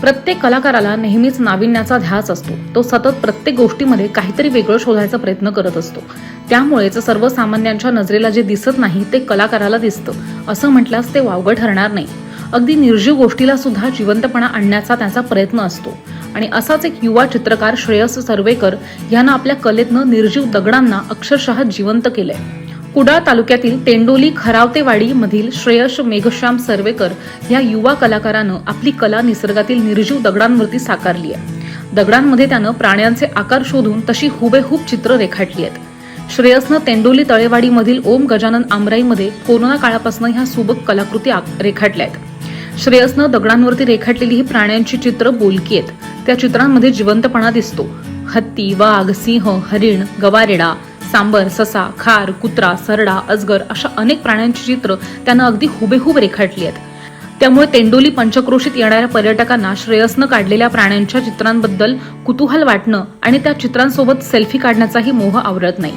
प्रत्येक कलाकाराला नेहमीच नाविन्याचा ध्यास असतो. तो सतत प्रत्येक गोष्टीमध्ये काहीतरी वेगळं शोधायचा प्रयत्न करत असतो. त्यामुळेच सर्वसामान्यांच्या नजरेला जे दिसत नाही ते कलाकाराला दिसतं असं म्हटल्यास ते वावगं ठरणार नाही. अगदी निर्जीव गोष्टीला सुद्धा जिवंतपणा आणण्याचा त्याचा प्रयत्न असतो. आणि असाच एक युवा चित्रकार श्रेयस सर्वेकर यानं आपल्या कलेतनं निर्जीव दगडांना अक्षरशः जिवंत केलंय. कुडाळ तालुक्यातील तेंडोली खरावतेवाडी मधील श्रेयस मेघश्याम सर्वेकर या युवा कलाकारानं आपली कला निसर्गातील निर्जीव दगडांवरती साकारली आहे. दगडांमध्ये त्यानं प्राण्यांचे आकार शोधून तशी हुबेहूब चित्र रेखाटली आहेत. श्रेयसनं तेंडोली तळेवाडीमधील ओम गजानन आमराईमध्ये कोरोना काळापासून ह्या सुबक कलाकृती रेखाटल्या आहेत. श्रेयसनं दगडांवरती रेखाटलेली ही प्राण्यांची चित्र बोलकी आहेत. त्या चित्रांमध्ये जिवंतपणा दिसतो. हत्ती, वाघ, सिंह, हरिण, गवारेडा, सांबर, ससा, खार, कुत्रा, सरडा, अजगर अशा अनेक प्राण्यांची चित्र त्यानं अगदी हुबेहूब रेखाटली आहेत. त्यामुळे तेंडोली पंचक्रोशीत येणाऱ्या पर्यटकांना श्रेयसनं काढलेल्या प्राण्यांच्या चित्रांबद्दल कुतूहल वाटणं आणि त्या चित्रांसोबत सेल्फी काढण्याचाही मोह आवरत नाही.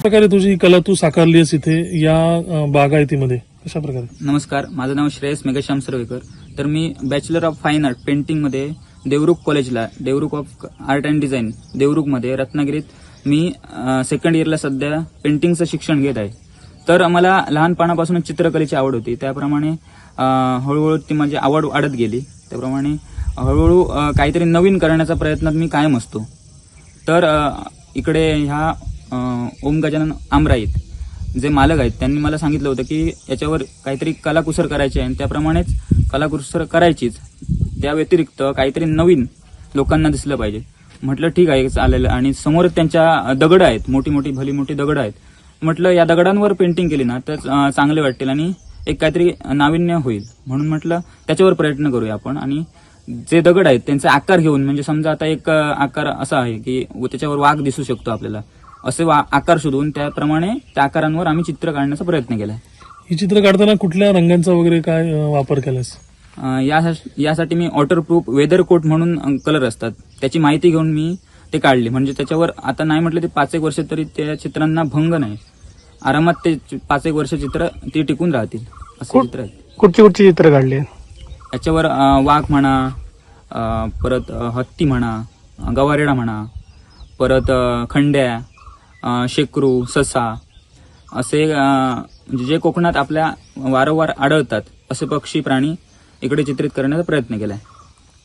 प्रकारे तुझी कला तू साकारली आहेस इथे या बागायतीमध्ये कशा प्रकारे? नमस्कार, माझं नाव श्रेयस मेघश्याम सर्वेकर. तर मी bachelor of fine art painting मध्ये देवरुख कॉलेजला Devrukh of art and design देवरुखमध्ये रत्नागिरीत मी सेकंड इयरला सध्या पेंटिंगचं शिक्षण घेत आहे. तर मला लहानपणापासून चित्रकलेची आवड होती. त्याप्रमाणे हळूहळू ती माझी आवड वाढत गेली. त्याप्रमाणे हळूहळू काहीतरी नवीन करण्याचा प्रयत्नात मी कायम असतो. तर इकडे ह्या ओम गजानन आमराईत जे मालक आहेत त्यांनी मला सांगितलं होतं की याच्यावर काहीतरी कलाकुसर करायची आहे आणि त्याप्रमाणेच कलाकुसर करायचीच. त्या व्यतिरिक्त काहीतरी नवीन लोकांना दिसलं पाहिजे. म्हटलं ठीक आहे, चालेल. आणि समोर त्यांच्या दगड आहेत, मोठी मोठी भली मोठी दगड आहेत. म्हटलं या दगडांवर पेंटिंग केली ना तर चांगले वाटेल आणि एक काहीतरी नाविन्य होईल. म्हणून म्हटलं त्याच्यावर प्रयत्न करूया आपण. आणि जे दगड आहेत त्यांचे आकार घेऊन, म्हणजे समजा आता एक आकार असा आहे की त्याच्यावर वाघ दिसू शकतो आपल्याला, असे आकार शोधून त्याप्रमाणे त्या आकारांवर आम्ही चित्र काढण्याचा प्रयत्न केला. ही चित्र काढताना कुठल्या रंगांचा वगैरे काय वापर केलास? यासाठी मी वॉटरप्रूफ वेदर कोट म्हणून कलर असतात त्याची माहिती घेऊन मी ते काढले. म्हणजे त्याच्यावर आता नाही म्हटलं ते 5-1 वर्ष तरी त्या चित्रांना भंग नाही, आरामात ते 5-1 वर्ष चित्र ती टिकून राहतील असे चित्र आहेत. कुठची चित्र काढली? याच्यावर वाघ म्हणा, परत हत्ती म्हणा, गवारेडा म्हणा, परत खंड्या, शेकरू, ससा असे जे कोकणात आपल्या वारंवार आढळतात असे पक्षी प्राणी इकडे चित्रित करण्याचा प्रयत्न केलाय.